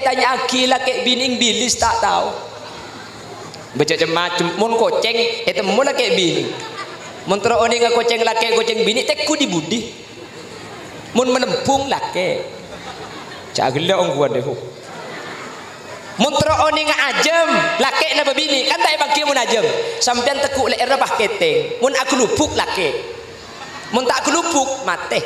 tanya aki laki bining bilis tak tahu macam-macam mun koceng temu laki bini mun teroni nga koceng laki koceng bini teku di budi mun menempung laki cagila orang kuat deh mun teroni nga ajem laki na babini kan tak bangki mun ajem sampean teku lek rabah keteng mun aku lupuk laki mun tak aku lupuk mate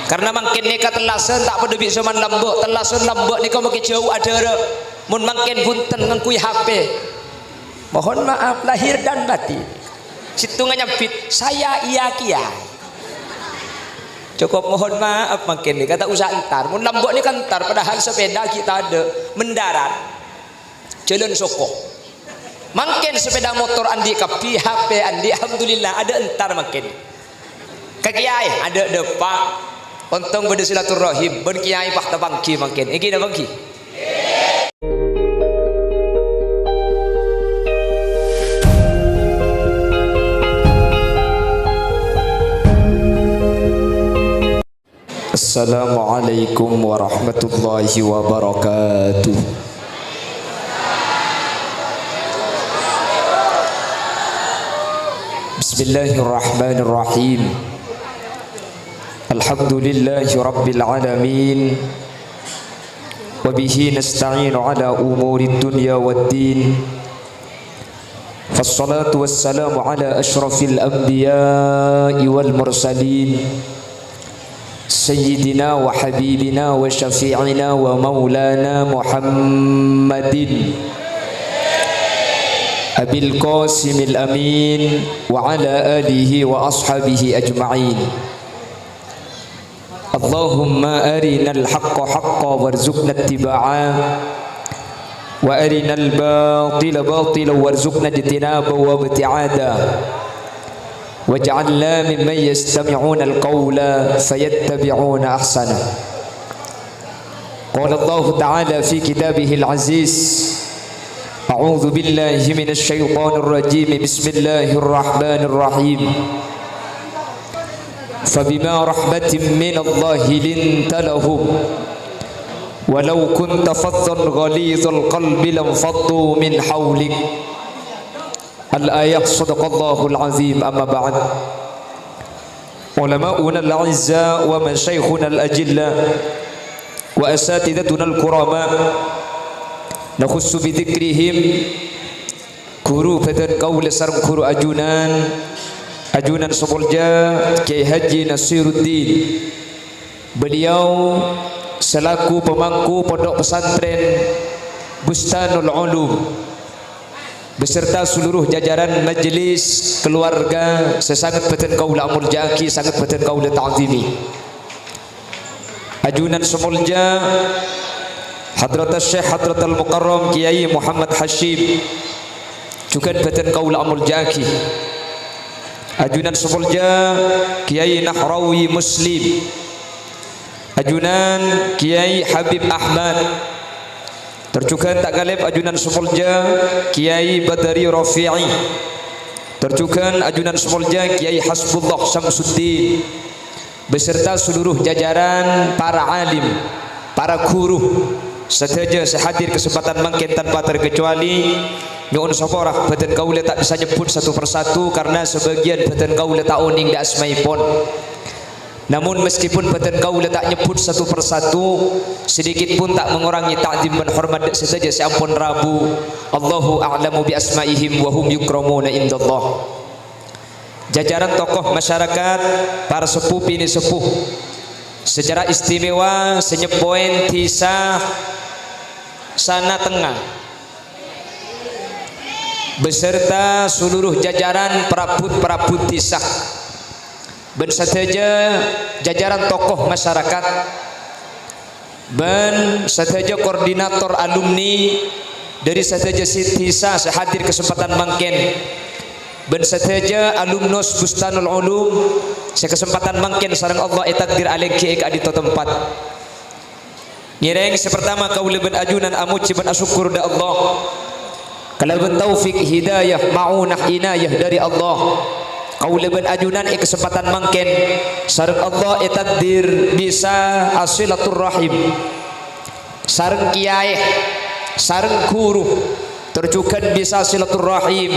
karena makin nikah telasan tak pada bisa man lambok telasan lambok nikah makin jauh ada mun makin punten ngengkui HP mohon maaf lahir dan batin situ nyempit saya iya kiai cukup mohon maaf makin nikah tak usah entar mun lambok ni kan entar padahal sepeda kita ada mendarat jalan soko makin sepeda motor andi kapi HP andi alhamdulillah ada entar makin kakiai ada depak untung pada silaturahim ben kiai fakta bangki makin iki dah bangki Assalamualaikum warahmatullahi wabarakatuh. Bismillahirrahmanirrahim. Alhamdulillahi rabbil alamin. Wa bihi nasta'inu ala umuri dunya waddin. Fassalatu wassalamu ala ashrafil anbiya'i wal mursalin. Sayyidina wa habibina wa syafi'ina wa maulana Muhammadin Abil Qasimil Amin wa ala alihi wa ashabihi ajma'in. Allahumma arinal haqqa haqqa warzuqna ittiba'ah wa arinal batila batila warzuqna ijtinaba wa ibti'ada waj'alna mimman yastami'una al-qawla fayattabi'una ahsana. Qala Allah ta'ala fi kitabihi al-aziz a'udzu billahi minasy syaithanir rajim bismillahirrahmanirrahim fabima rahmatin minallahi linta lahum walau kunta faddan ghalidhal qalbi lanfaddu min hawlik. Al-ayah sadaqallahul azim. Amma ba'd. Ulama'una al-a'izza wa masyayikhuna al-ajilla wa asatidatuna al-kurama nakhussu bi dzikrihim guru badan qaul sareng guru ajunan Sebolja Kiai Haji Nasiruddin. Beliau selaku pemangku pondok pesantren Bustanul Ulum beserta seluruh jajaran majlis keluarga sesangat badan kaula muljaki sangat badan kaula ta'zimi. Ajunan Semulja Hadrat Syekh Hadrat Al-Mukarram Kiai Muhammad Hashim juga badan kaula muljaki. Ajunan Semulja Kiai Nahrawi Muslim. Ajunan Kiai Habib Ahmad. Terjukan tak galib ajunan Semulja Kiai Badari Rafi'i. Terjukan ajunan Semulja Kiai Hasbullah Syamsuddin beserta seluruh jajaran para alim, para guru sedaja sehadir kesempatan mangkin tanpa terkecuali. Nyuun saporah badan kaula tak bisa nyebut satu persatu karena sebagian badan kaula tak uning dak asmaipun. Namun meskipun badan kaula tak nyebut satu persatu, sedikit pun tak mengurangi ta'zim dan hormat saja seampun Rabu. Allahu a'lamu bi asma'ihim wa hum yukramuna indallah. Jajaran tokoh masyarakat, para sepuh bini sepuh, secara istimewa senyepoen tisah sana tengah beserta seluruh jajaran perabot tisah ben saja jajaran tokoh masyarakat ben saja koordinator alumni dari saja Sitisa sehadir kesempatan mangken ben saja alumnus Bustanul Ulum sekesempatan mangken sareng Allah takdir alengki eka di tempat ngireng sepertama kaula ben ajunan amuji ben asyukur da Allah kalau ben taufik hidayah maunah inayah dari Allah kaula ben ajunan kesempatan mangken sareng Allah takdir bisa asilatur rahim sareng kiai sareng guru terjukan bisa silaturahim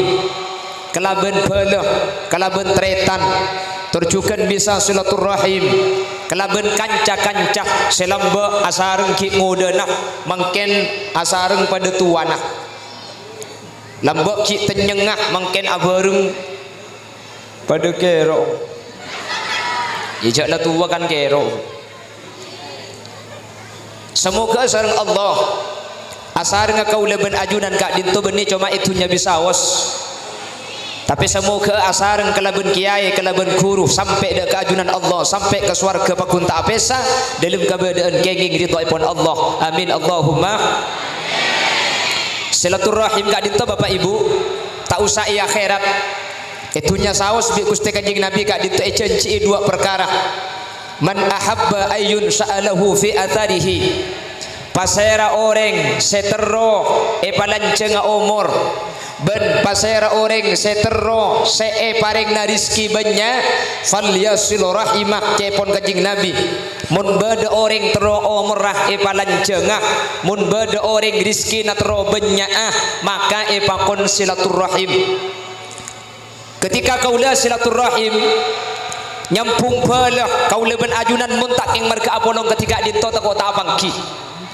kelaben beuleung kelaben tretan terjukan bisa silaturahim kelaben kanca-kanca selamba asareng ki ngudana mangken asareng pada tuana lambok ki tenyengah mangken abareng pada kero ijaklah tua kan kero. Semoga sareng Allah asareng kaula ben ajunan kak dinto benih cuma itunya bisa was. Tapi semoga asareng kelaben kiai kelaben guru sampai ke ajunan Allah sampai ke swarga pakunta apesa dalam keadaan kenging ridhoipun Allah. Amin Allahumma. Silaturahim kak dinto Bapak Ibu tak usah iya akhirat. Itunya saos bi Gusti Kanjeng Nabi kak dinto cenci dua perkara. Man ahabba ayyun sa'alahu fi atharihi pasera orang setero palancenga umur ben pasera orang setero paring na rizki banyak falyasil rahimah cepon Kanjeng Nabi mun bade orang tero umur rah palancenga mun bade orang rizki na tero banyak maka pakon silaturahim. Ketika kaula silaturahim nyampung bala kaula ben ajunan muntak ing marga apolong ketika dinto tak kota abangki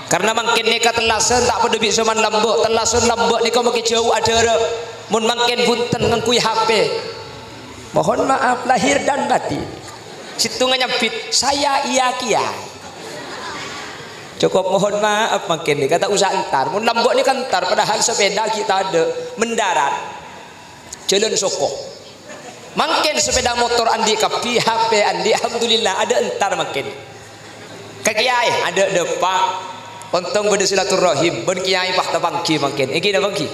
karena mangkin neka telasan tak pada bisa man lambok telasan lambok neka makin jauh ada mun mangkin punten ngangkui HP mohon maaf lahir dan batin situ nyampit saya iya kiai cukup mohon maaf mangkin neka tak usah entar mun lambok ni kan entar padahal sepeda kita ada mendarat jalan soko mungkin sepeda motor andi kapi HP andi alhamdulillah ada entar makin kakiai ada depak untung beda silaturahim ben kiai pak tabangki makin iki dah bangki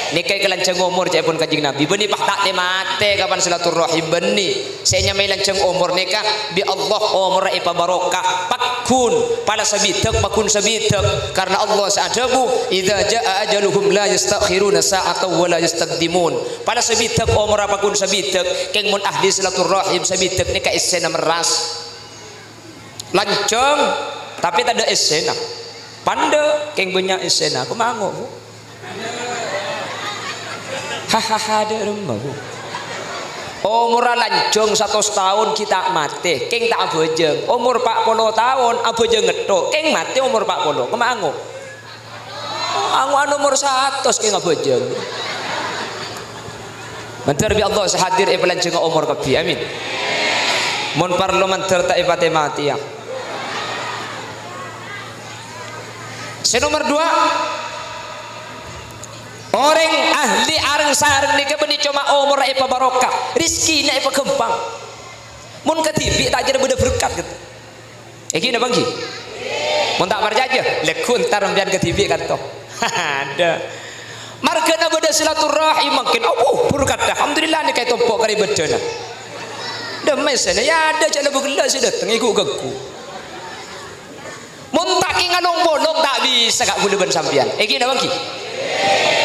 nikai kelanceng umur cepon Kanjeng Nabi beni pak tak mate kapan silaturahim beni saya nyamai lanceng umur nikah bi Allah umur ipa barokah pakun pala sabitak pakun sabitak karena Allah sa'adabu idza jaa ajaluhum la yastakhiruna sa'atan wa la yastaqdimun pala sabitak umur pakun sabitak keng mun ahli silaturahim sabitak nikah isena meras lanceng tapi tak ada isena pande keng banyak isena kumango hahaha ada rumah umur lancung 100 tahun kita mati keng tak abojeng umur 40 tahun abojeng ngetok keng mati umur 40 kemangu anguan umur 100 keng abojeng mentar bi Allah sehadir lancung umur kabi amin mun parlo mentar tak ipate mati ya nomor 2 orang ahli areng sareng nika beni cuma umur ipa barokah rizki na ipa kempang mun katibi tak kira beda berkat gitu iki na bangki mun tak marjaja lekun tar mbian katibi kanto ada margana beda silaturahim mungkin berkat alhamdulillah ni kay tompok kari bedana damai sana ya ada cala begela si datang iku gaku mun tak ngalong bolong tak bisa kak gula ben sampian iki na bangki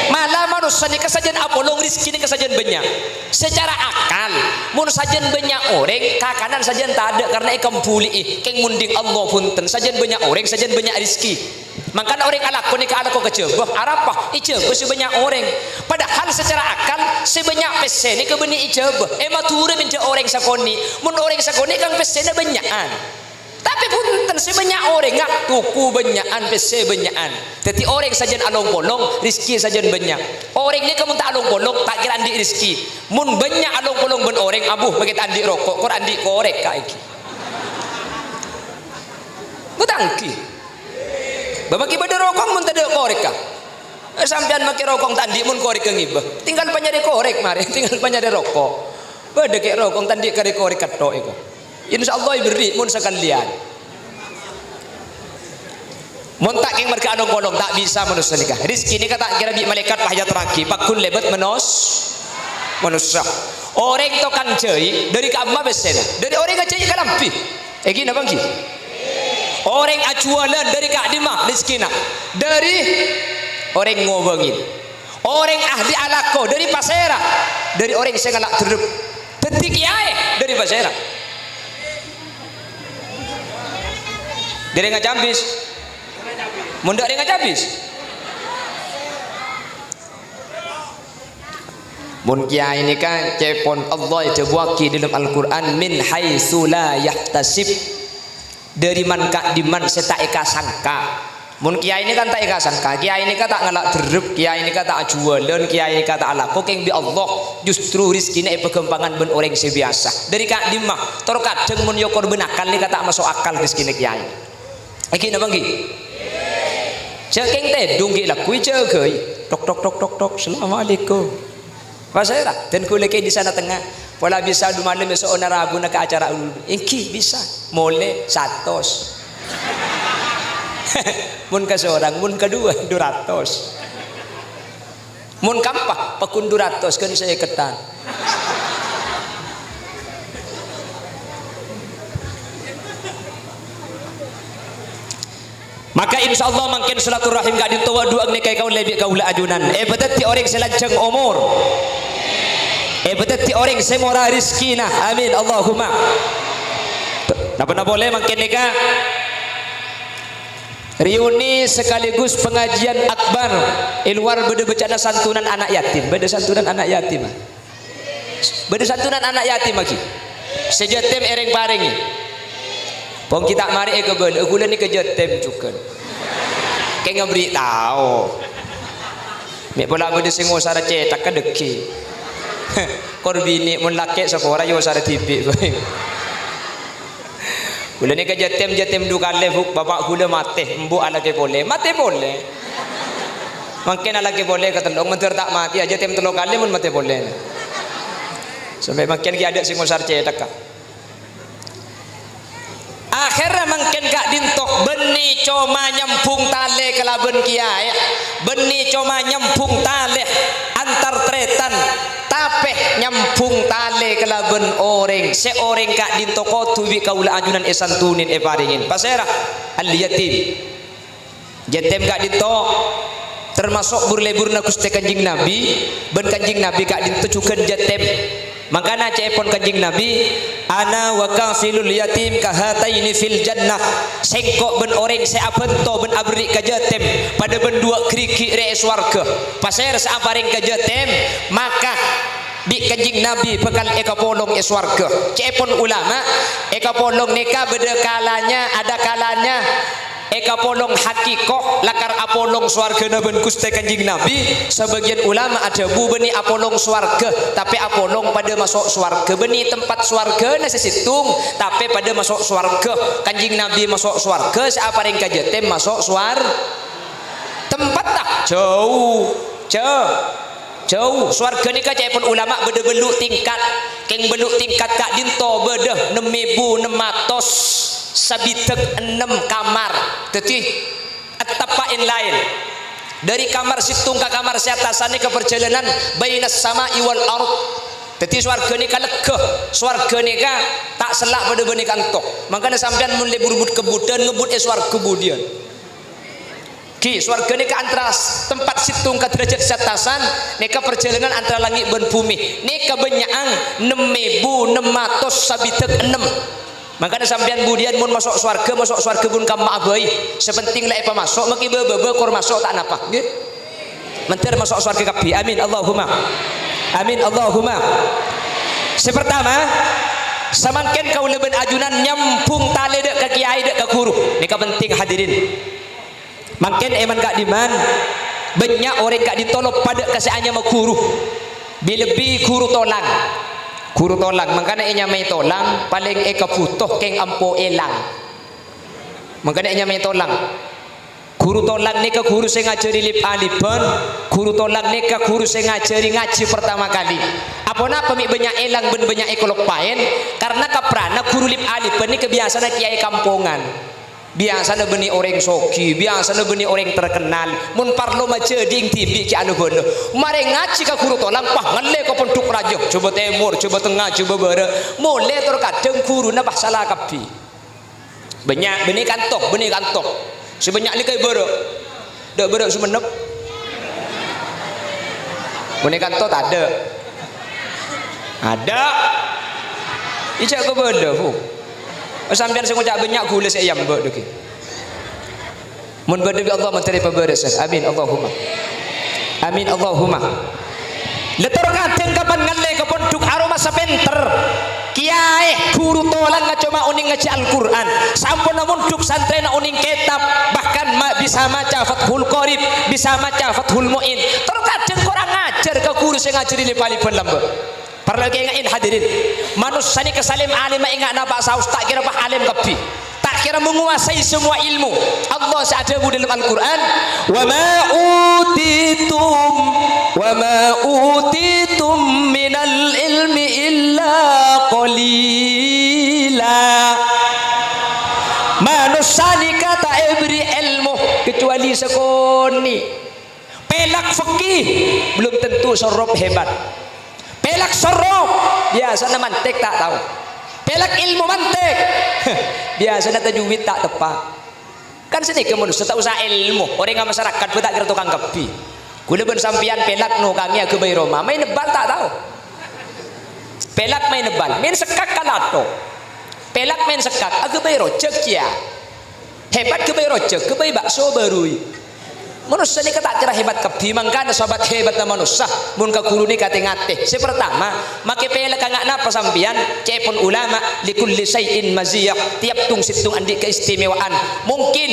malah manusia ni kesajian apolong rizki ni kesajian banyak secara akal mun sajian banyak orang kakanan sajian tak ada karena ikam puli keng munding Allah punten sajian banyak orang sajian banyak rizki makanya orang alakon ni alakon kejebah arapah ijebah sebanyak orang padahal secara akal sebanyak pesen ni kebeni ijebah mature menja orang sakoni mun orang sakoni kang pesen banyakan tapi punten sebanyak orang ngak tuku banyakan pese banyakan jadi orang sajian along polong rizki sajian banyak orang ni kamu tak along polong tak kira andi rizki mun banyak along polong ben orang abuh bagi andi rokok kor andi korek kaiki butangki babaki bade rokok mun tak ada korek ka sampean make rokok tak andi mun korek ngibah tinggal panyade korek mari tinggal panyade rokok bade ke rokok tak andi kare korek katok iko insyaallah ibri mun sekalian mun tak king mereka adong kolong tak bisa manusia nikah rizki ni kata kira bi malaikat pahaya teraki pakun lebat manusia orang to kan cei dari kamma besena dari orang ka cei kalampi gini bangki orang acualan dari kak dimah rizkina dari orang ngobongin orang ahli alako dari pasera dari orang saya ngalak teruk tetik kiai dari bahasa Arab dari ngacambis mundak dari ngacambis mun kiai ini kan cepon Allah jawaki dalam Al-Quran min haitsu la yahtasib dari man ka di man seta eka sangka mun kiai ini kan tak eka sangka kiai ini kan tak ngalak derep kiai ini kan tak jualan kiai ini kan tak laku keng bi Allah justru rizkine pegempangan ben orang sebiasa dari kak di mah tor kadang mun yo korban akal ni kata masuk akal rizkine kiai iki napa nggih cek keng teh dunggi lah kui cegeuy tok tok tok tok tok assalamualaikum Pasera dan kuleke di sana tengah pola bisa du malam besok ona Rabu nak ke acara iki bisa mole 100 mun ke seorang mun kedua 200 mun kampah pekun 200 kan saya ketan maka insya Allah makin silaturahim gak ditawa dua nikai kau lebih kau la ajunan betati orang selanceng umur betati orang semora rizkina amin Allahumma napa boleh makin nikah reuni sekaligus pengajian akbar luar beda bercanda santunan anak yatim beda santunan anak yatim beda santunan anak yatim lagi sejatem ereng parengi pong kita mari ke bel gula ni kejatem juga kayak nggak beritahu mek pola beda singo sara cetak kedeki korbini mun laki sekolah yo sara TV gula ni kejatem du kale bapak gula mate embu alake boleh mate boleh makin alake boleh ketelong menter tak mati aja tem telok kali mun mate boleh sampai makin ki ada singo sara cetak akhirnya makin kak dintok beni coma nyempung tale kelaben kiai beni coma nyempung tale antar tretan tapeh nyempung tale kelaben orang seorang kak dintok tuwi kaula ajunan esantunin paringin pasera al yatim jatem kak dintok termasuk burleburna kuste kanjing nabi ben kanjing nabi kak dintok cukan jatem makana cepon kanjing nabi ana wa kafilul yatim kahataini fil jannah sengkok ben orang seapento ben abri ka jatem pada ben dua kriki re swarga pasir saaparing ka jatem maka di kanjing nabi bekal eka polong swarga cepon ulama eka polong neka beda kalanya ada kalanya eka polong hakikoh lakar apolong swarga ben kuste kanjing nabi sebagian ulama ada bu beni apolong swarga tapi apolong pada masuk swarga beni tempat swarga nasi situng tapi pada masuk swarga kanjing nabi masuk swarga seaparing kajetem masuk tempat tak jauh swarga ni kaca pun ulama beda beluk tingkat keng beluk tingkat kak dinto beda 6.600 sabitek 6 kamar teti at-tapain lain dari kamar situng ke kamar seatasan ke perjalanan bainas sama'i wal ard teti swarga ni kalegeh swarga ni ka tak selak pada beni kantok makanya sampean mun lebur-bur kebudan ngebut swarga kemudian ki swarga ni ka antara tempat situng ke derajat seatasan ni ka perjalanan antara langit dan bumi ni ka benyaang 6.600 sabitek 6 makanya sampean budian mun masuk swarga pun kamu abai sepenting lah apa masuk maki bebe kor masuk tak napa nggih mentir masuk swarga kabeh amin Allahumma sepertama samangken kau leben ajunan nyambung tali dek ke kiai dek ke guru ini penting hadirin mangken eman kak diman banyak orang kak ditolong pada keseannya mau guru bilebi guru tolang makanya nyamai tolang paling eka butuh keng ampo elang makanya nyamai tolang guru tolang ni ke guru saya ngajari lip aliban guru tolang ni ke guru saya ngajari ngaji pertama kali apa napa mi banyak elang ben banyak ekolog paen karena kaprana guru lip aliban ni kebiasaan kiai kampungan biasanya beni orang soki biasanya beni orang terkenal mun parlo mace ding tibi ki anu bono mare ngaji ka guru tolang pah ngele ka penduk raja coba timur coba tengah coba barat mule tur kadang guru na bah salah kabeh banyak beni kantok sebanyak ni kai borok dak borok sumenep beni kantok tak ada Ada. Ijak ke benda fu. Sampean sing ngucap banyak gula se ayam mbok deki. Mun benda Allah menteri pemberesan. Amin Allahumma. Amin Allahumma. Letor ngaten kapan ngalle kapon duk aroma sapenter. Kiai guru tolan ngacoma uning ngaji Al-Qur'an. Sampun namun duk santrena uning kitab, bahkan bisa maca Fathul Qorib, bisa maca Fathul Muin. Terus kadang kurang ngajar ke guru sing ngajari lipa-lipan lambe. Parla ngain hadirin. Manusia ni kesalim alim ingat napa saus tak kira bah alim kepi. Tak kira menguasai semua ilmu. Allah seadamu dalam Al-Quran, wa ma utitum minal ilmi illa qalila. Manusia ni kata beri ilmu kecuali sekoni. Pelak fikih belum tentu sorop hebat. Pelak sorop biasa mantek tak tahu. Pelak ilmu mantek biasa tajwid tak tepat. Kan sini ke manusia tak usah ilmu. Orang masyarakat pun tak kira tukang kepi. Kula ben sampian pelak no kami ke bayi Roma main nebal tak tahu. Pelak main nebal, main sekak kalato. Pelak main sekak ke bayi rojek ya. Hebat ke bayi rojek, ke bayi bakso barui. Manusia ni tak kira hebat kepi, mangkana sahabat hebat na manusia. Mun ka guru ni kate ngate. Si pertama, make pelak ngak napa sampian, cepon ulama likulli syai'in maziyah. Tiap tung situng andi keistimewaan. Mungkin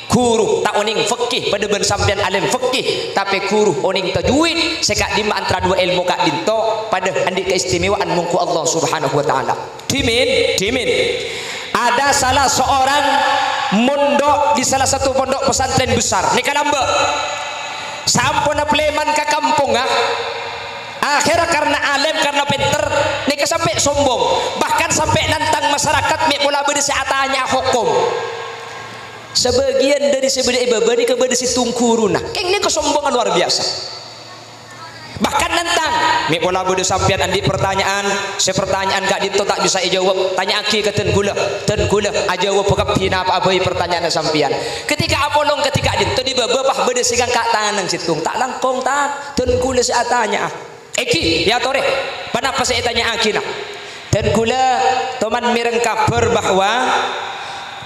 guru tak oning fikih pada ben sampean alim fikih, tapi guru oning tajwid sekak di antara dua ilmu kak dinto pada andi keistimewaan mungku Allah Subhanahu wa taala. Dimin. Ada salah seorang mondok di salah satu pondok pesantren besar ni kalamba. Sampun pleman ke kampung akhirnya karena alim karena pinter ni sampai sombong, bahkan sampai nantang masyarakat mek pula berdisi atanya hukum. Sebagian dari sebelah ibu ni kepada si tungkuruna keng ni kesombongan luar biasa. Bahkan nantang mek pola bodo sampean andi pertanyaan, se pertanyaan gak dito tak bisa dijawab, tanya aki ke ten gula ajawab kepi apa abai pertanyaan sampean. Ketika apolong ketika dito di babah bodo sigang kak tanang situng tak langkong tak ten gula se atanya eki ya tore panapa se tanya aki nak ten gula teman mireng kabar bahwa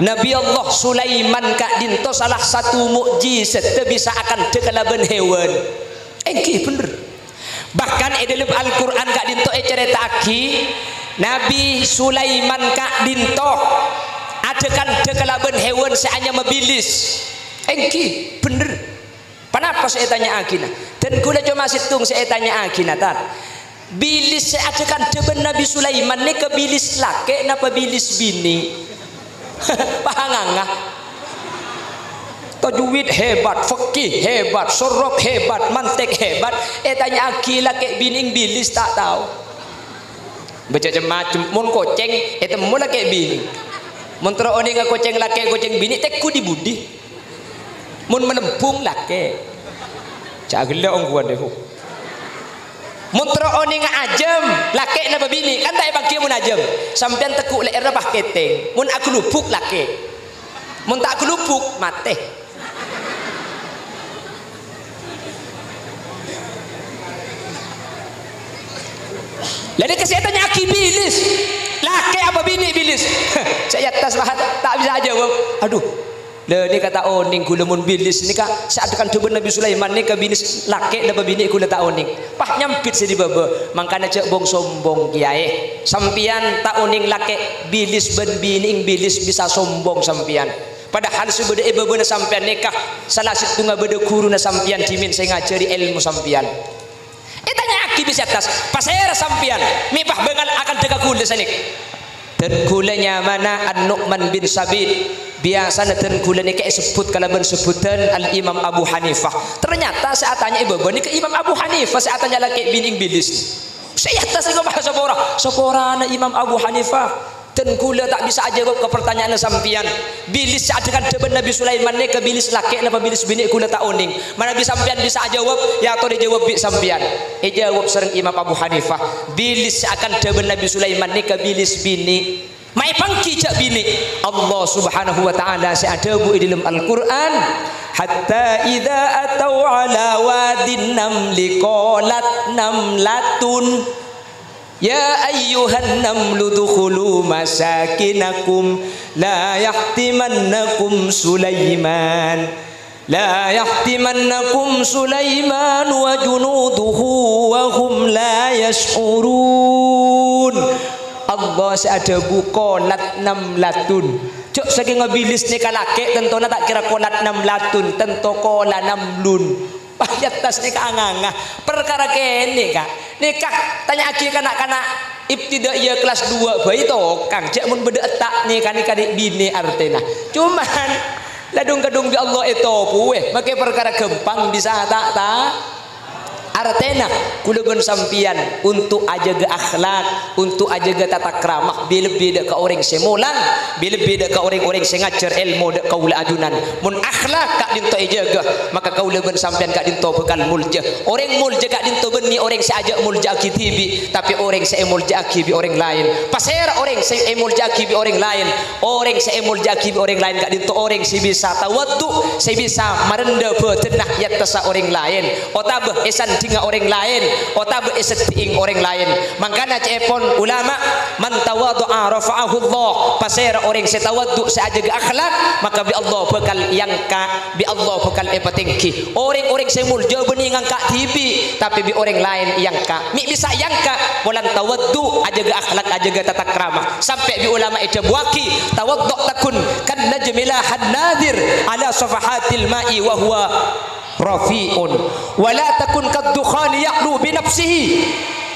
Nabi Allah Sulaiman kak dinto salah satu mukjizat bisa akan dekalaban hewan. Eki bener. Bahkan dalam Al-Quran kak dinto cerita aki Nabi Sulaiman kak dinto adekan dekalaban hewan seanya mebilis. Eki bener. Kenapa saya tanya aki nah? Dan gula cuma situng saya tanya aki nah tar. Bilis saya adekan deban Nabi Sulaiman ni ke bilis laki napa bilis bini? Pahanganga. Tajwid hebat, fikih hebat, sorop hebat, mantek hebat. Tanya akila kayak bining bilis tak tahu. Baca macam mun koceng, mula kayak bining. Mun tero oni ka koceng laki koceng bini tekku di budi. Mun menempung laki. Cak gila ongguan deh. Mun tero oni ajem laki napa bini kan tak bagi mun ajem. Sampean tekuk lek rabah keteng. Mun aku lupuk laki. Mun tak aku lupuk mate. Lalu kesehatannya aki bilis, laki apa bini bilis? Saya atas bahat tak bisa jawab. Aduh, le ni kata oning gula mun bilis ni kak saat kan coba Nabi Sulaiman ni ke bilis laki dan bini gula tak oning. Pah nyampit sedi baba, mangkana cek bong sombong kiai. Sampian tak oning laki bilis ben bini bilis bisa sombong sampian. Padahal sebeda bebe sampian nikah salah satu ngabeda guru na sampian dimin saya ngajari ilmu sampian. Tanya aki bisa atas pasera sampian mipah bengal akan deka gula sanik dan gulanya mana An-Nu'man bin Sabit biasa dan gula ni kayak sebut kalaban sebutan Al-Imam Abu Hanifah. Ternyata saya tanya ibu ni ke Imam Abu Hanifah saya tanya lagi bining bilis saya atas juga bahasa sopora na Imam Abu Hanifah dan gula tak bisa aja ke pertanyaan sampian bilis adegan deban Nabi Sulaiman ni ke bilis laki napa bilis bini gula tak oning mana bisa sampian bisa jawab ya atau dijawab bi sampian jawab sering Imam Abu Hanifah bilis akan deban Nabi Sulaiman ni ke bilis bini mai pangki jak bini Allah Subhanahu wa taala seadabu di dalam Al-Qur'an hatta idza atau ala wadin namli qalat namlatun Ya ayyuhan namlu dukhulu masakinakum la yahtimannakum Sulaiman wa junuduhu wa hum la yash'urun. Allah seada bukolat namlatun. Cuk saking ngabilis ni kalake tentona tak kira kolat namlatun, tento kola namlun. Payat tas ni kaanganga perkara kene kak nikah tanya aki kanak-kanak ibtidaiyah kelas 2 bayi to kang jak mun beda tak nih kadik bini artena cuman ladung-kadung bi Allah itu puwe make perkara gempang bisa tak artena kuluban sampian untuk ajaga akhlak, untuk ajaga tata keramah bila-bila ke orang semulang, bila-bila ke orang-orang sengajar ilmu dak kaula ajunan mun akhlak kak dinto ajaga maka kuluban sampian kak dinto bekal mulja orang mulja kak dinto beni orang seajak mulja akitibi tapi orang se mulja akibi orang lain pasera orang se mulja akibi orang lain orang se mulja akibi orang lain kak dinto orang si bisa tawaddu si bisa marenda betenah yattasa orang lain otabah esan dengan orang lain otak bersetiing orang lain makanya cepon ulama man tawaddu'a rafa'ahu Allah pasera orang setawaddu seajaga akhlak maka bi Allah bakal yangka bi Allah bakal epatingki orang-orang semulja bening angka tibi tapi bi orang lain yangka mi bisa yangka bolan tawaddu ajaga akhlak ajaga tata krama sampai bi ulama itu buaki tawaddu takun kan najmila hanadir ala safahatil ma'i wa huwa rafi'un wala takun kaddukhani yaqlu bi nafsihi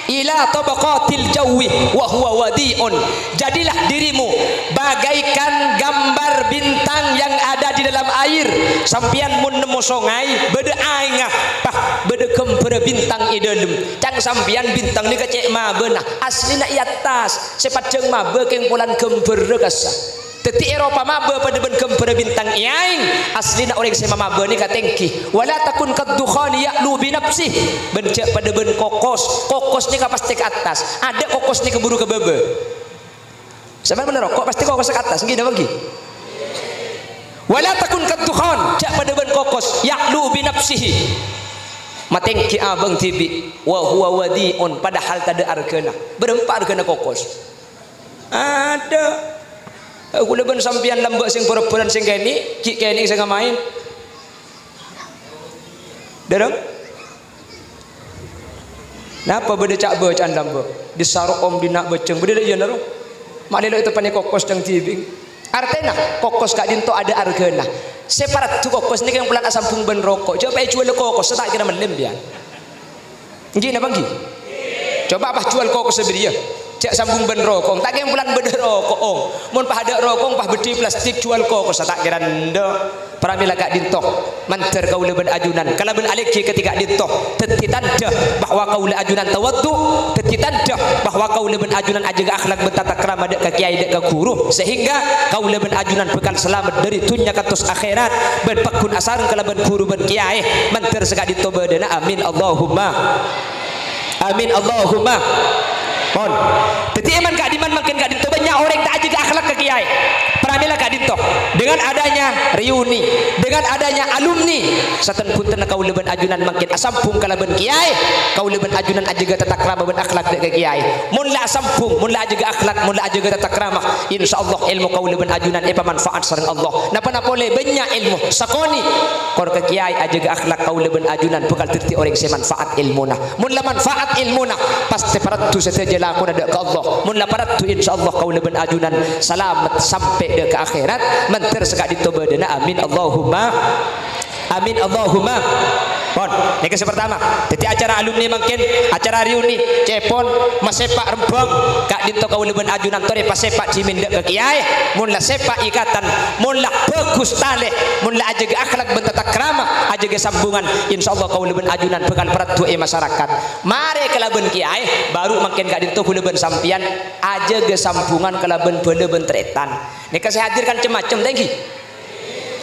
ila tabaqatil jawi wa huwa wadi'un. Jadilah dirimu bagaikan gambar bintang yang ada di dalam air sampian mun nemu sungai beda aingah pah beda kempere bintang i dalam cang sampian bintang ni kecek mabeuna aslina i atas sepajeng mabe keng pulan kempere kasa teti Eropa mabe pada ben kempere bintang iaing aslina orang sema mabe ni katengki wala takun kaddukhani ya'lu bi nafsih bencak pada ben kokos ni ka pasti ke atas ada kokos ni keburu ke bebe sampean bener kok pasti kokos ke atas nggih bagi wala takun kaddukhan cak pada ben kokos ya'lu bi nafsihi matengki abang tibi wa huwa wadi'un padahal tada argana berempat argana kokos ada aku leban sampian lambak sing pura-puran sing kene ki kene sing main dereng napa beda cak bacaan lambak disaruk om dinak beceng beda ya naro malelo itu pane kokos dang tibing artena kokos kak dinto ada argana separat tu kokos ni yang pulang asampung ben rokok coba jual kokos tak kira melem dia nggih napa nggih coba apa jual kokos sebedia cak sambung ben rokok tak yang bulan beda rokok mun pah ada rokok pah bedi plastik jual kokos tak kira ndo pramila kak dintoh manter kaula ben ajunan kala ben aliki ketika dintoh teti tanda bahwa kaula ajunan tawaddu teti tanda bahwa kaula ben ajunan ajaga akhlak betata krama dak ka kiai dak ka guru sehingga kaula ben ajunan bekal selamat dari dunya katus akhirat ben pakun asar kala ben guru ben kiai manter sekak dintoh bedana amin Allahumma amin Allahumma pon teti eman kak diman makin kak dinto banyak orang tak ajaga akhlak ke kiai pramila kak dinto dengan adanya reuni dengan adanya alumni satan punten kaula ben ajunan makin asampung kala ben kiai kaula ben ajunan ajaga tata krama ben akhlak ke kiai mun la asampung mun la ajaga akhlak mun la ajaga tata krama insyaallah ilmu kaula ben ajunan epa manfaat sareng Allah napa-napa le banyak ilmu sakoni kor ke kiai ajaga akhlak kaula ben ajunan bekal terti orang se manfaat ilmuna mun la manfaat ilmuna pasti paratu saja aku ada ke Allah mun la paratu insyaallah kaula ben ajunan selamat sampai ke akhirat menter sekak ditobadana amin Allahumma amin Allahumma pon ini ke pertama jadi acara alumni mungkin acara reuni cepon masepak rembang kak dinto kaula ben ajunan tore pasepak cimin ke kiai mun la sepak ikatan mun la bagus tale mun la ajaga akhlak ben tata krama ajaga sambungan insyaallah kaula ben ajunan bekal peratu masyarakat mare kala ben kiai baru makin kak dinto kaula ben sampian ajaga sambungan kala ben bende ben tretan nek saya hadirkan macam-macam tengki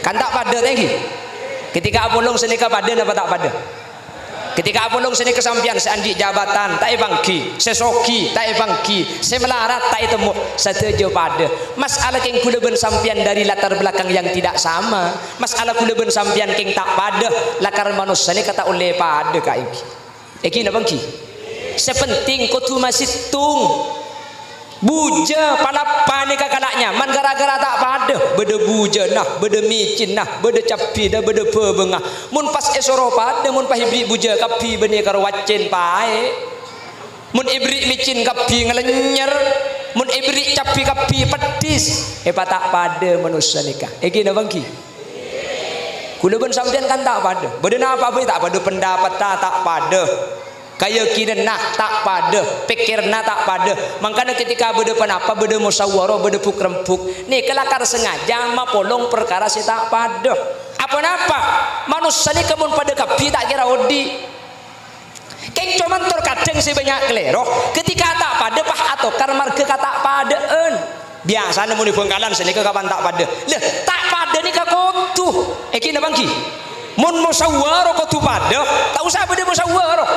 kan tak pada tengki ketika apolong senika pada apa tak pada ketika apolong senika kesampian seandi jabatan tak bangki sesoki tak bangki semelarat tak temu setuju pada masalah keng kula ben sampian dari latar belakang yang tidak sama masalah kula ben sampian keng tak pada lakar manusia ni kata oleh pada ka iki napa bangki sepenting kau tu masih tung buja palapa ni kakak nyaman gara-gara tak pada beda buja nah beda micin nah beda capi dah beda pebengah mun pas esoro pada mun pas ibri buja kapi beni karo wacin pae mun ibri micin kapi ngalenyer mun ibri capi kapi pedis tak pada manusia nikah gini bangki kula ben sampean kan tak pada beda apa be tak pada pendapat tak pada keyakinan nah tak pada pikir nah tak pada makanya ketika beda penapa beda musyawarah beda pukrempuk nih kelakar sengaja mapolong perkara si tak pada apa-apa manusia ni kemun pada kapi tak kira odi keng cuman terkadang si banyak keleroh ketika tak pada pah atau karmar ke tak padaan biasa nemu di Bengkalan sini ke kapan tak pada leh tak pada ni ke kotu kena bangki mun musyawarah kotu pada tak usah beda musyawarah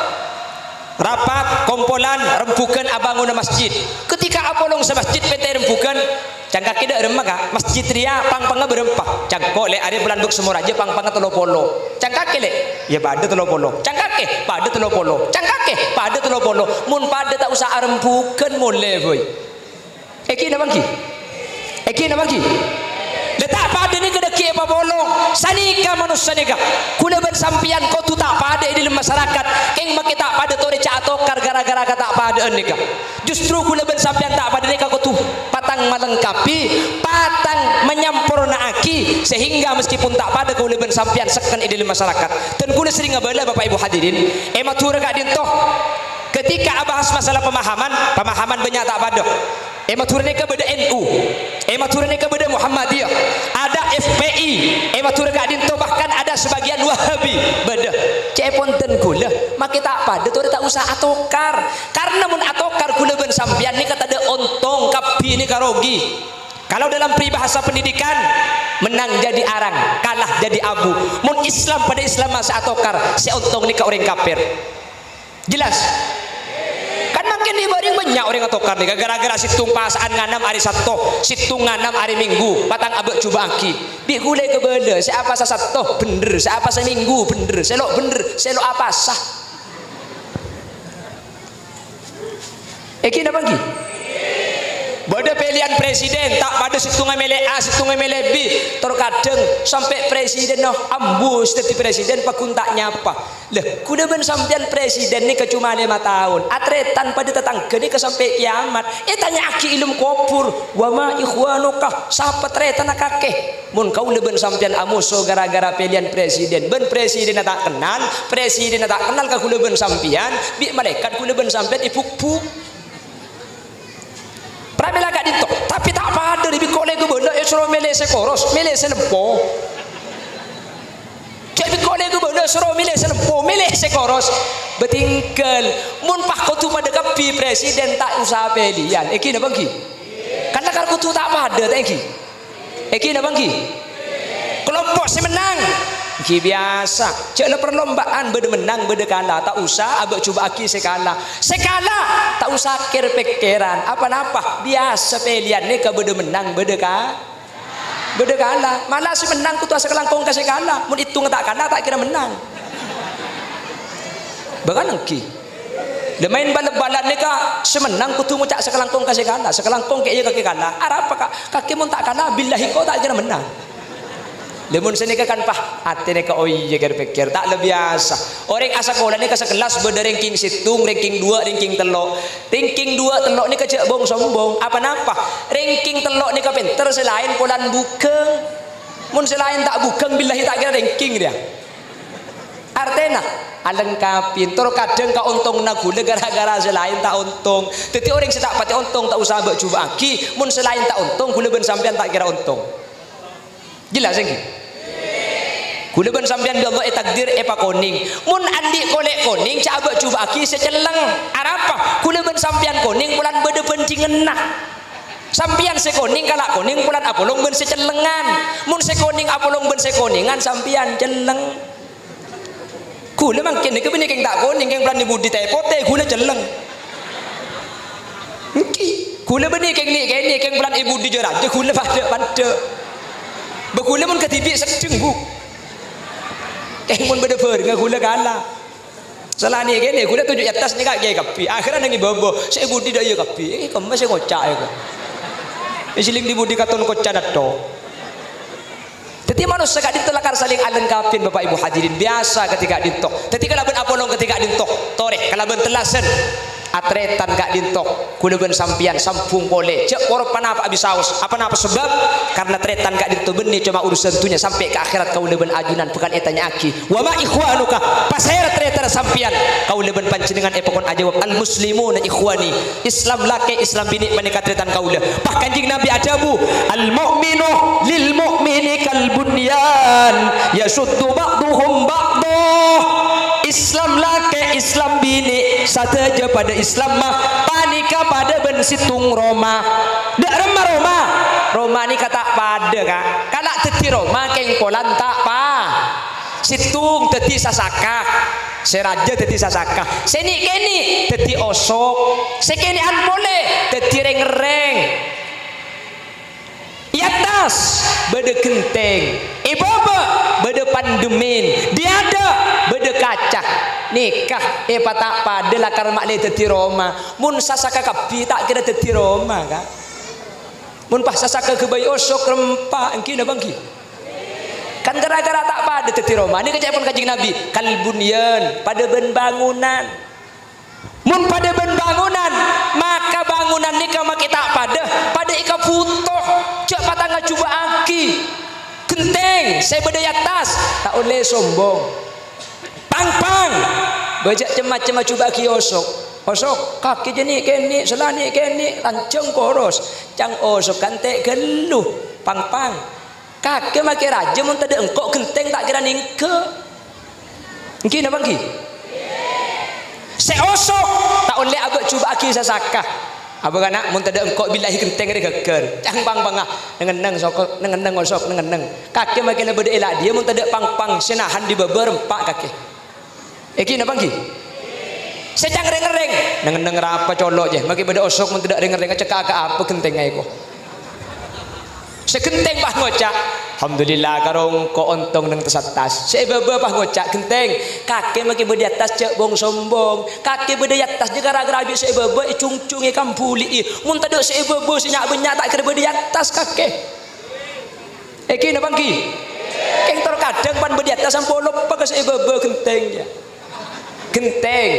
rapat kompolan rempukan abangun masjid ketika apolong semasjid PT rempukan cangka tidak remaka masjid ria pang-panga berempah cangko le ari belanduk semua aja pang-panga telopolo cangka kele ya pada telopolo cangka ke pada telopolo cangka ke pada telopolo mun pada tak usah rempukan mole boy kena bangki letak pada ni kena kia apa bolong sanika manusia nika kula bersampian kau tu tak pada di dalam masyarakat keng make tak pada tori atokar gara-gara tak pada nika justru kula bersampian tak pada nika kau tu patang melengkapi patang menyampurnaaki sehingga meskipun tak pada kula bersampian sekan di dalam masyarakat dan kula sering ngabala Bapak Ibu hadirin matur gak dintoh ketika bahas masalah pemahaman banyak tak pada matur nika beda NU matur nika beda Muhammadiyah ada FPI matur gak dinto bahkan ada sebagian Wahabi beda ceponten kula make tak pada tu tak usah atokar karena mun atokar kula ben sampean ni kata ada ontong kapi ni karogi kalau dalam peribahasa pendidikan menang jadi arang kalah jadi abu mun Islam pada Islam masa atokar si ontong ni ka orang kafir jelas kan makin dibaring banyak orang atokar nih gara-gara situng pasaan nganam hari Sabtu situng nganam hari Minggu patang abek coba aki bi gulai ke bela siapa sa Sabtu bener siapa sa Minggu bener selok apa sah kena bagi Bada pilihan presiden tak pada situng MLA A, situng MLA B, terkadang sampai presiden noh ambus jadi presiden pakuntaknya apa? Lah, kuda ben sampean presiden ni cuma 5 tahun. Atretan pada tetangga ni ke sampai kiamat. Tanya aki ilmu kopur, wa ma ikhwanuka, siapa tretan kakek? Mun kau leben sampean amuso gara-gara pilihan presiden. Ben presiden tak kenal ka kuda ben sampean, bi malaikat kuda ben sampean ipuk-puk. Pramila gak dintok, tapi tak pada di bikole gue benda suruh milih sekoros, milih selempo. Jadi bikole gue benda suruh milih selempo, milih sekoros. Betingkel, mun pak kau tu pada kapi presiden tak usah pilihan. Eki nak bangki? Karena kalau kau tu tak pada, tak eki nak bangki? Kelompok si menang. Ki biasa, caklah perlombaan beda menang beda kalah, tak usah abak cuba aki sekala tak usah kir-pikiran apa-apa biasa pilihan ni ke beda menang beda kalah malah si menang ku tu asa kelangkong ke sekala mun hitung tak kalah tak kira menang bahkan ki dia main bal-balan ni ka semenang ku tu ngucak sekelangkong ke sekala sekelangkong ke iya kaki kalah arah apa kaki mun tak kalah billahi kau tak kira menang. Lemun sini kan pah hati ni ka oi je pikir tak lebih biasa. Orang asa sekolah ni ka sekelas beda ranking situng, ranking 2, ranking telok. Ranking 2 telok ni ka cek bong sombong. Apa napa? Ranking telok ni ka pinter selain polan bukeng. Mun selain tak bukeng billahi tak kira ranking dia. Artena alengkap pintar kadang ka untung nagule gara-gara selain tak untung. Tetapi orang setak pati untung tak usah mbak cuba aki. Mun selain tak untung gule ben sampean tak kira untung. Jelas lagi. Kula ben sampean bi Allah takdir pa koning. Mun andi kolek koning ca abak cuba aki seceleng. Arapa? Kula ben sampean koning bulan bede pencingan nah. Sampean sekoning kalak koning bulan apolong ben secelengan. Mun sekoning apolong ben sekoningan sampean celeng. Kula mangkin ke bini keng tak koning keng bulan dibudi tepote kula celeng. Ki kula beni keng ni keng bulan ibu di jeraja kula pada. Bekula mun ketibi sedeng bu. Keng mun beda ber ngagula kalah. Salah ni gini, kuda tunjuk atas ni kak kiai kapi. Akhirnya nangi bobo, saya budi dah iya kapi. Kamu masih kocak ya kan? Isiling di budi katon kocak datang. Jadi manusia gak ditelakar saling alengkapin Bapak Ibu hadirin biasa ketika dintok. Jadi kalau ben apolong ketika dintok, toreh kalau ben telasen atretan gak dintok kuda ben sampian sampung boleh cek korok panapa abis saus apa napa sebab karena tretan gak dintok benih cuma urusan tunya sampai ke akhirat kau leben ajunan pekan etanya aki wa ma ikhwanuka pasera tretan sampian kau leben panjenengan epokon aja al muslimuna ikhwani Islam lake Islam bini menikah tretan kau le bahkan jing Nabi adabu al mu'minu lil mu'mini kal bunyan yasuddu ba'duhum ba'duh Islam lake Islam bini sateja pada Islam mah panika pada ben situng Roma dak Roma ni kata pada kak kalak teti Roma keng kolan tak pa situng teti sasaka seraja teti sasaka seni keni teti osok sekeni an boleh teti reng atas beda kenteng ibaba beda pandemin diada beda kaca nikah tak pada lakar maklai teti Roma mun sasaka kapi tak kira teti Roma kak mun pas sasaka kebayi osok rempah engki na bangki kan gara-gara tak pada teti Roma ini kejadian kajing Nabi kalbunyan pada ben bangunan mun pada ben bangunan maka bangunan nikah maki tak pada ika putoh cak patangga cuba aki genteng saya berdaya atas tak boleh sombong pang bajak cema-cema cuba aki osok kaki jenik keni selani keni lanceng koros cang osok kante geluh pang kaki maki raja mun tadi engkau genteng tak kira ningke engki na bangki seosok tak boleh abak cuba aki sasaka apa kana mun tada engkau billahi genteng re geger cang pang-pangah nengeneng sokok nengeneng osok nengeneng kaki makin beda elak dia mun tada pang senahan di beber empak kaki iki na bangki secang reng-reng nengeneng rapa colok je makin beda osok mun tada reng-reng cekak apa genteng ai ko segenteng bah ngocak alhamdulillah karong ko ontong nang tesatas sebebe bah ngocak genteng kaki makin beda atas cek bong sombong kaki beda atas je gara-gara habis sebebe cung-cungi kampuli mun tadi sebebe sinyak benyak tak kira beda atas kaki iki na bangki keng terkadang pan beda atas sampo lupa ke sebebe genteng ya genteng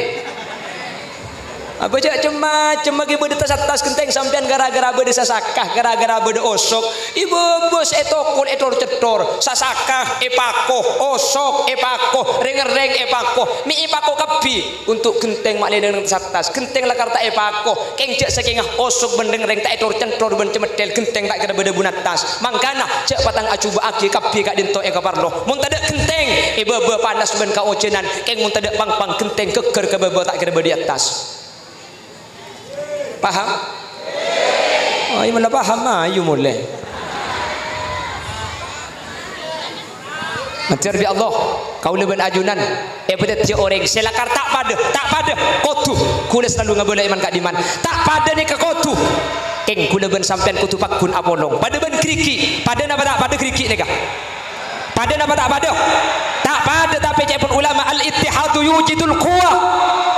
apa cak cema ge bede tas atas genteng sampean gara-gara bede sasakah gara-gara bede osok ibu bos etokul etor cetor sasakah epakoh osok epakoh reng-reng epakoh mi epakoh kapi untuk genteng mak ledeng tas atas genteng lakar tak epakoh keng cak sakingah osok bendeng reng tak etor centor ben cemedel genteng tak kena bede bunat tas mangkana cak patang acuba aki kapi kak dinto e kaparlo mun tade genteng bebe panas ben ka ocenan keng mun tade pang genteng keker ke bebe tak kena bede atas paham? Oh, iya mana paham ayo mulai. Matur bi Allah, kau leben ajunan. Betet je orang selakar tak pada kotu. Kula selalu ngabola iman kak diman. Tak pada ni ke kotu. Keng kula ben sampean kutu pakun apolong. Pada ben kriki. Pada napa tak pada kriki ni kah? Pada napa tak pada? Tak pada tapi cek pun ulama al-ittihadu yujidul quwah.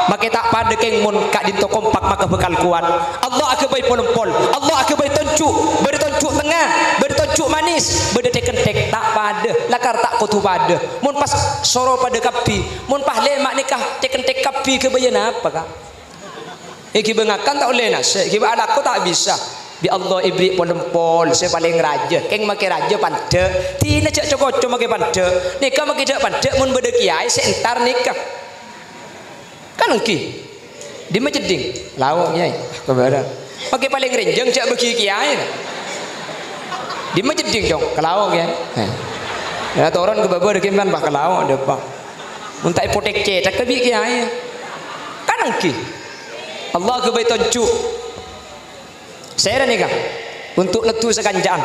Maka tak pada keng mun kak dinto kompak maka bekal kuat. Allah akan baik pol-pol. Allah akan baik toncu. Beri toncu tengah, beri toncu manis, beri tek-tek tak pada. Lakar tak kutu pada. Mun pas soro pada kapi, mun pas lemak nikah tek-tek kapi ke bayan apa kak? Iki bengakan tak boleh nas. Iki aku tak bisa. Bi Allah ibri pol-pol saya paling raja. Keng make raja pande. Tina cak cokocok make pande. Nikah make cak pande mun beda kiai sentar nikah. Kan engki di majeding lawang nyai kebaran pakai paling renjeng cak bagi kiai di majeding dong ke lawang ya ya toron ke bawah dekin kan bah ke lawang depan minta hipotek cetak ke bi kiai kan engki Allah ke baiton cu saya nikah untuk letu sekanjaan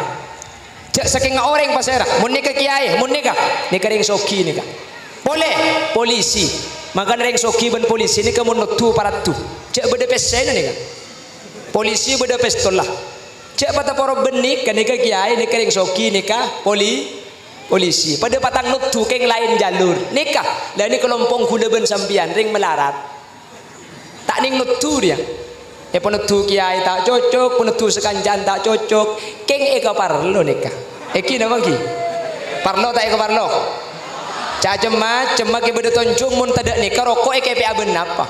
cak saking orang pasera mun nikah kiai mun nikah ring soki nikah boleh polisi maka reng soki ben polisi ni kamu nutu paratu cek beda pesen ni kan polisi beda pistol lah cek pata poro benik kan ni kiai ni reng soki ni kah polisi pada patang nutu keng lain jalur nikah lah ni kelompong kula ben sampian ring melarat tak ning nutu dia penutu kiai tak cocok penutu sekanjan tak cocok keng eka parlo nikah eki nama ki parlo tak eka parlo macam ke beda toncung mun tadak nikah rokok eka pe aben apa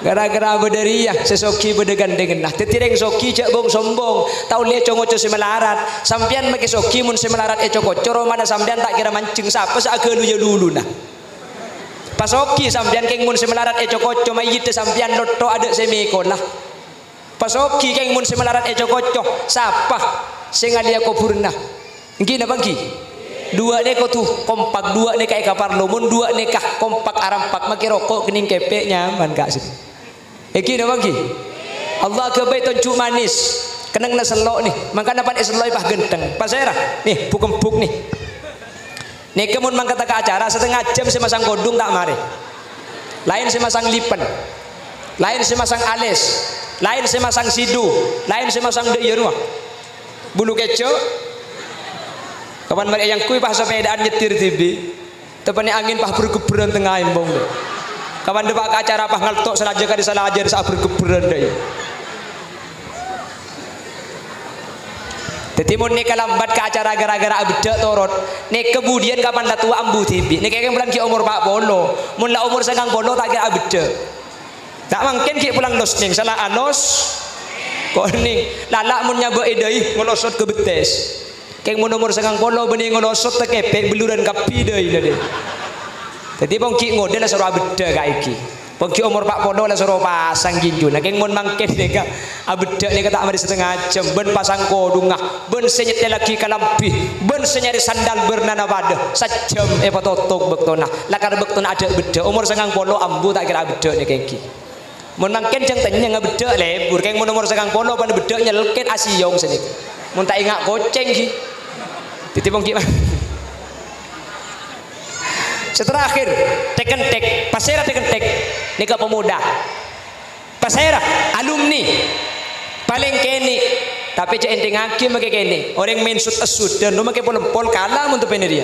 gara-gara berderiah sesoki berdegan-dengan nah tetireng soki cak bong sombong tau lihat congoco semelarat sampian make soki mun semelarat coko coro mana sampian tak kira mancing siapa seagelu ya dulu nah pas soki sampian keng mun semelarat coko coma yite sampian lotto ada semikolah pas soki keng mun semelarat coko siapa sengalia kopurna ngina bangki dua neko tuh kompak dua neka eka parlo mun dua neka kompak arampak make rokok kening kepe nyaman gak sih eki na bangki Allah ke bait toncu manis kenang na selok nih maka dapat selok pah genteng pasera nih buk nih kemun mang kata ke acara setengah jam saya masang godung tak mari lain saya masang lipen lain saya masang alis lain saya masang sidu lain saya masang de rumah bulu keco kapan mari yang kui pah sepedaan nyetir TV tepani angin pah bergeburan tengah embong kapan depak ke acara pah ngaltok selaja kadi salah ajar saat bergeburan deh tetimun ni lambat ke acara gara-gara abda torot ni kemudian kapan dah tua ambu TV ni kayak bulan ki umur 40 mun la umur 90 tak kira abda tak mungkin ki pulang dos ning salah anos kok ning lalak mun nyaba edai ngolosot ke betes kayak mun umur 90 bening ngolosot te kepek beluran kapi deui deh jadi pongki ngode lah suruh abda kayak iki pongki umur 40 lah suruh pasang ginju nah kayak mun mangken deka abda ni kata amari setengah jam ben pasang kodungah ben senyete lagi kalampi ben senyari sandal bernana pada sajam patotok bektona lakar bektona ada abda umur 90 ambu tak kira abda ni kayak iki mun mangken jeng tanya ngabda lebur kayak mun umur 90 pan abda nyelket asiyong senik mun tak ingat goceng ki titi pongki setelah akhir tek pasera tek nikah pemuda pasera alumni paling keni tapi cek enteng hakim make keni orang main sud asud dan make pol kalah untuk peneria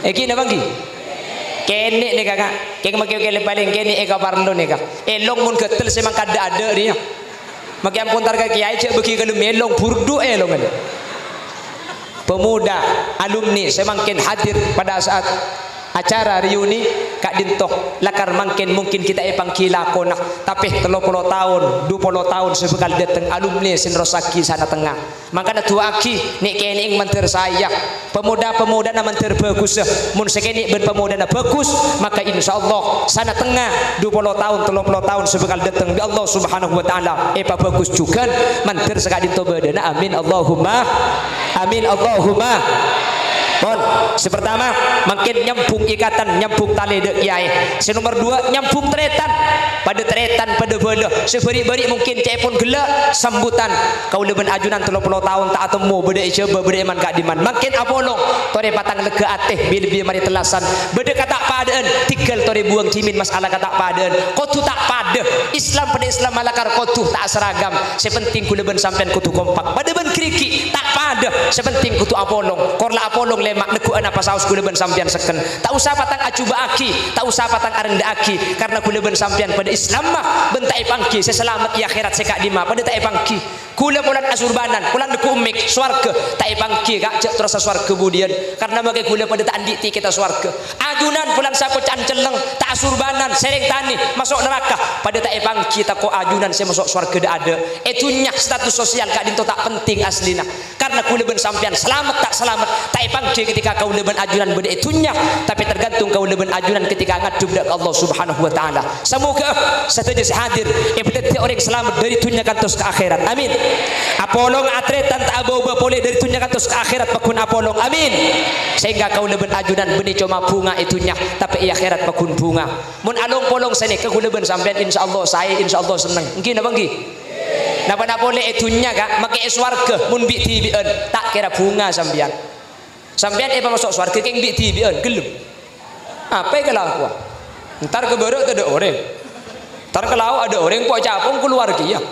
eki na bangki keni nih kakak keng make kele paling keni eka parlo nih kak elong mun getel semang kada ada dia make ampun tar ka kiai cek beki kalau melong burdu elong ada pemuda alumni semakin hadir pada saat acara reuni kak dintoh lakar mungkin kita pangkila konah tapi 30 tahun 20 tahun sebekal datang alumni sinrosaki sana tengah makanya tua aki nik kene ing manter saya pemuda-pemuda na manter bagus mun sekene ben pemuda na bagus maka insyaallah sana tengah 20 tahun 30 tahun sebekal datang di Allah Subhanahu wa taala bagus juga manter sekak dintoh badana amin Allahumma Bon, sepertama makin nyambung ikatan, nyambung tali dek kiai. Nomor 2 nyambung teretan pada bodoh. Seberi-beri mungkin cai pun gelak sambutan. Kau leben ajunan 30 tahun tak temu beda coba beda iman kak diman. Makin apolong tore patang lega ateh bil mari telasan. Beda kata padaan tinggal tore buang cimin masalah kata padaan. Kotu tak pada. Islam pada Islam malakar kotu tak seragam. Sepenting ku leben sampean kutu kompak. Pada ben kriki tak pada. Sepenting kutu apolong. Korla apolong lemak neguan apa saus kula ben sampean seken tak usah patang acuba aki tak usah patang arenda aki karena kula ben sampean pada Islam mah bentai pangki seselamat ya akhirat sekak dima pada tak pangki kula bulan asurbanan kula deku umik swarga tak pangki kak cek terasa swarga kemudian karena bagi kula pada tak anditi kita swarga ajunan bulan sapo canceleng tak asurbanan sereng tani masuk neraka pada tak pangki tak ko ajunan saya masuk swarga dak ada etunya status sosial kak dinto tak penting aslina karena kula ben sampean selamat tak pangki ketika kau leben ajunan benda itunya tapi tergantung kau leben ajunan ketika ngadub dak Allah Subhanahu wa taala semoga setuju hadir betul orang selamat dari dunia kantos ke akhirat amin apolong atretan tak bawa boleh dari dunia kantos ke akhirat pakun apolong amin sehingga kau leben ajunan beni cuma bunga itunya tapi i akhirat pakun bunga mun along polong sene ke leben sampean insyaallah saya insyaallah senang mungkin apa nggih napa boleh itunya kak make swarga mun bi tibian tak kira bunga sampean sampean masuk swarga keng bi tibian gelem apa kalau aku ntar ke baru ada orang ntar kalau ada orang kok capung keluar kia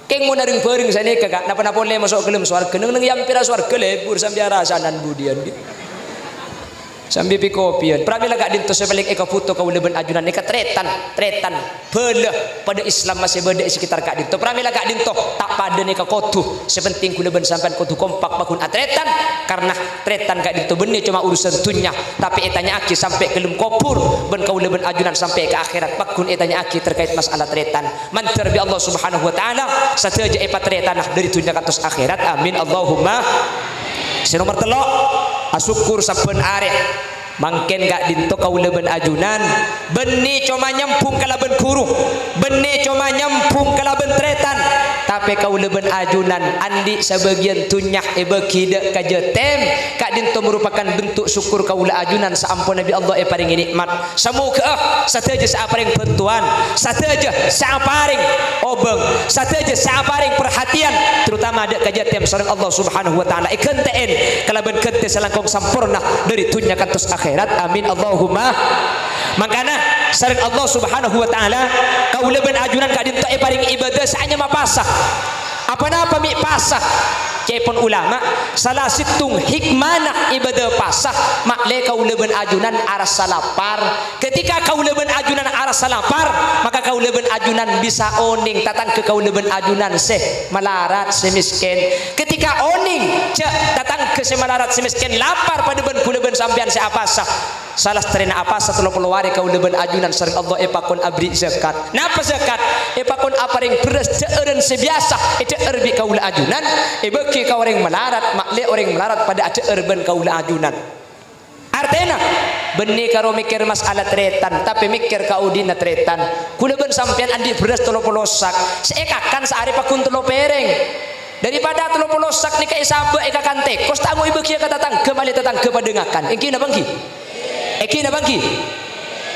Keng mo na ring pering sa ni kakak napa-napa le masuk ke dalam swarga nang yampira swarga lebur sambil rasanan budian gitu. Sambil pikopian pramila gak dinto sebalik eka foto kau leben ajunan eka tretan belah pada Islam masih beda sekitar kak dinto pramila gak dinto tak pada neka kotu sepenting ku leben sampai kotu kompak bakun atretan karena tretan gak dinto benih cuma urusan dunia tapi etanya aki sampai kelum kopur ben kau leben ajunan sampai ke akhirat bakun etanya aki terkait masalah tretan mantar bi Allah subhanahu wa ta'ala sateja epa tretan dari dunia katus akhirat amin Allahumma. Nomor telok asukur saben arek mangken gak dinto kau leben ajunan benih cuma nyampung kalaben kurung benih cuma nyampung kalaben tretan tapi kau leben ajunan andi sebagian tunyah beki dek kajetem kak dinto merupakan bentuk syukur kau le ajunan saampun Nabi Allah paring nikmat semoga sateja saaparing bantuan sateja saaparing obeng sateja saaparing perhatian terutama dek kajetem sareng Allah subhanahu wa ta'ala ikenteen kalaben kente selangkong sampurna dari tunyah kantos akhirat amin Allahumma. Makana sareng Allah subhanahu wa ta'ala kau leben ajunan kak dinto paring ibadah saanya mapasah apa mi pasah cepon ulama salah situng hikmana ibadah pasah makle kau leben ajunan aras salapar ketika kau leben ajunan aras salapar maka kau leben ajunan bisa oning tatang ke kau leben ajunan seh malarat semiskin ketika oning cek tatang ke semalarat semiskin lapar pada ben kuleben sampean se apasah salah terena apasah 30 hari kau leben ajunan sareng Allah epakon abri zakat napa zakat epakon aparing beres deureun sebiasa erbi kau le ajunan beki kau orang melarat makle orang melarat pada ada erben kau le ajunan artena benih karo mikir masalah tretan tapi mikir kau dina tretan kuleben sampean andi beres 30 sak seekakan sehari pakun 3 pereng daripada 30 sak nika isabe ekakan tekos tangu ibu kia kata tangke mali tetangke padengakan iki na bangki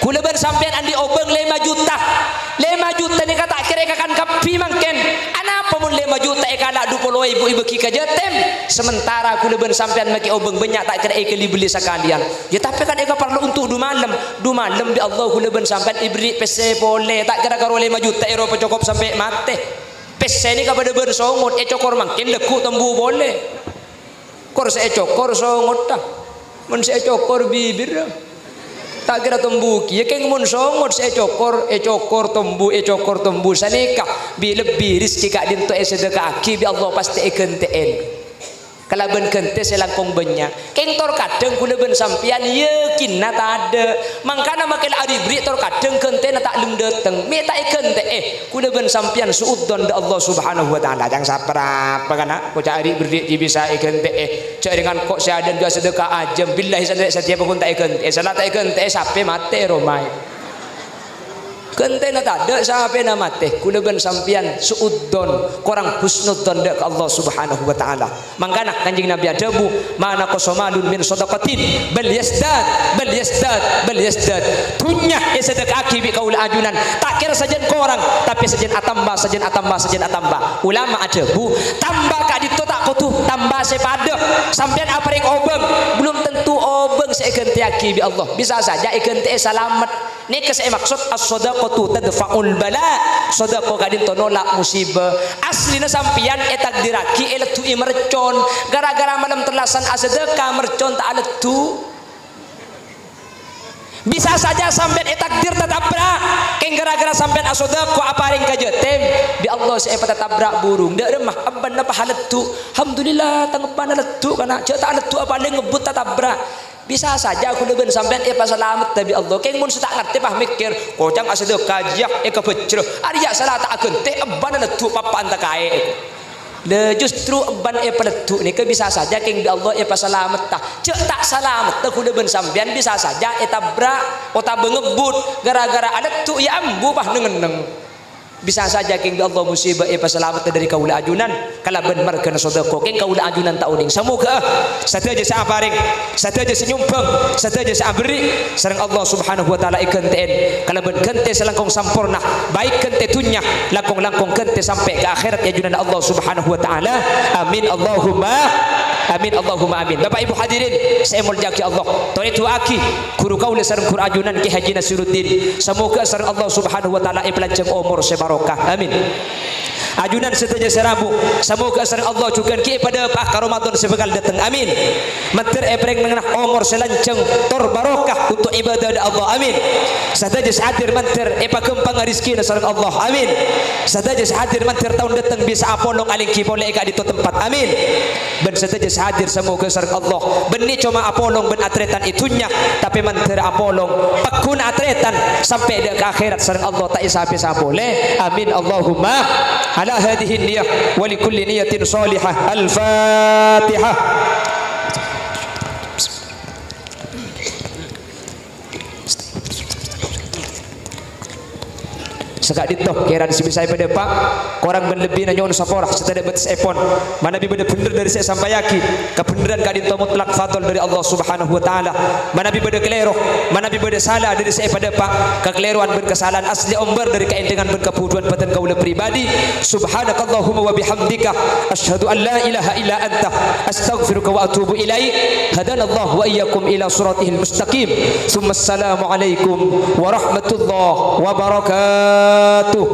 kuleben sampean andi obeng 5 juta ni kata kira ekakan kapi mangken anapa mun 5 juta ekala 20 ibu kika jetem sementara kuleben sampean maki obeng banyak tak kira eka beli sekalian ya tapi kan eka perlu untuk du malam di Allah kuleben sampean ibri pese boleh tak kira karo 5 juta euro cukup sampai mate pese ni kepada bersongot cokor mangken leku tembu boleh kor se cokor songot dah mun se cokor bibir tak kira tembuki ya keng mun songot se cokor tembu sanika bi lebih rizki kak dinto sedekah aki bi Allah pasti ekenteen kalaben kente selangkong banyak keng tor kadeng kuleben sampian yakin na tak ada mangkana makel aribri tor kadeng kente na tak lem dateng me tak ekente kuleben sampian suuddon da Allah subhanahu wa ta'ala jang sapra pagana ko cari berdi bisa ekente cak dengan kok seadan juga sedekah ajem billahi setiap pun tak ekente salah tak ekente sape mate romai kente na tak ada sampai na mate kuleben sampian suuddon korang husnuddon da ke Allah subhanahu wa ta'ala mangkana kanjing Nabi adabu mana kosomalun min sadaqatin bal yasdad tunyah sedekah aki bi kaul ajunan tak kira sajen korang tapi sajen atamba ulama adabu tambah kak dito tak kutu tambah sepada sampean apa yang obeng belum tentu obeng seegente aki bi Allah bisa saja egente selamat ni kesai maksud as-sadaqatu tadfa'ul bala sedekah kadin to nolak musibah aslina sampian takdiraki eletu mercon gara-gara malam terlasan sedekah mercon tak aletu bisa saja sampean takdir tatabrak keng gara-gara sampean sedekah aparing kajetem bi Allah saya tatabrak burung dak remah abban apa haletu alhamdulillah tangpan haletu kana cek tak haletu apa ngebut tatabrak bisa saja aku leben sampean pas selamat tapi Allah keng mun tak ngerti pah mikir kocang sedekah jak kebecro ari ya salah tak agente abban letu papan tak kae le justru abban peletu ni ke bisa saja keng di Allah pas selamat tah cek tak selamat aku leben sampean bisa saja tabrak ota bengebut gara-gara ada tu ya ambu pah nengeneng bisa saja keng di Allah musibah pas selamat dari kaula ajunan kalaben markana sedekah keng kaula ajunan tak uning semoga sateja sa aparing sateja senyumpeng sateja sa abri sareng Allah subhanahu wa ta'ala ikenteen kalaben kente selangkong sampurna baik kente tunya langkong kente sampai ke akhirat ajunan Allah subhanahu wa ta'ala amin Allahumma amin Bapak Ibu hadirin saya muljaki Allah toritu aki guru kaula sareng guru ajunan Ki Haji Nasiruddin semoga sareng Allah subhanahu wa ta'ala iplanceng umur sebarokah amin ajunan seteja serabu semoga sareng Allah juga ki pada pak Ramadan sebekal datang amin mantir epreng mengenah umur selanceng tor barokah untuk ibadah Allah amin seteja hadir mantir pagempang rezeki sareng Allah amin seteja hadir mantir tahun datang bisa apolong aling ki boleh ka di tempat amin ben seteja hadir semoga sareng Allah benih cuma apolong ben atretan itunya tapi mantir apolong pakun atretan sampai ke akhirat sareng Allah tak isa boleh amin Allahumma ala hadhihi niyah wa li kulli niyatin salihah al-fatihah. Sekak ditoh kiran sebisai pada pak korang berlebih nanya on saporah setada betes epon mana bi beda bener dari saya sampai yakin kebenaran kadin to mutlak fadl dari Allah Subhanahu wa taala mana bi beda kelero mana bi beda salah dari saya pada pak kekeliruan ben kesalahan asli omber dari keendengan ben kepuduan patan kaula pribadi subhanakallahumma wa bihamdika asyhadu an la ilaha illa anta astaghfiruka wa atubu ilaik hadanallahu wa iyyakum ila siratihil mustaqim summa assalamu alaikum warahmatullahi wabarakatuh.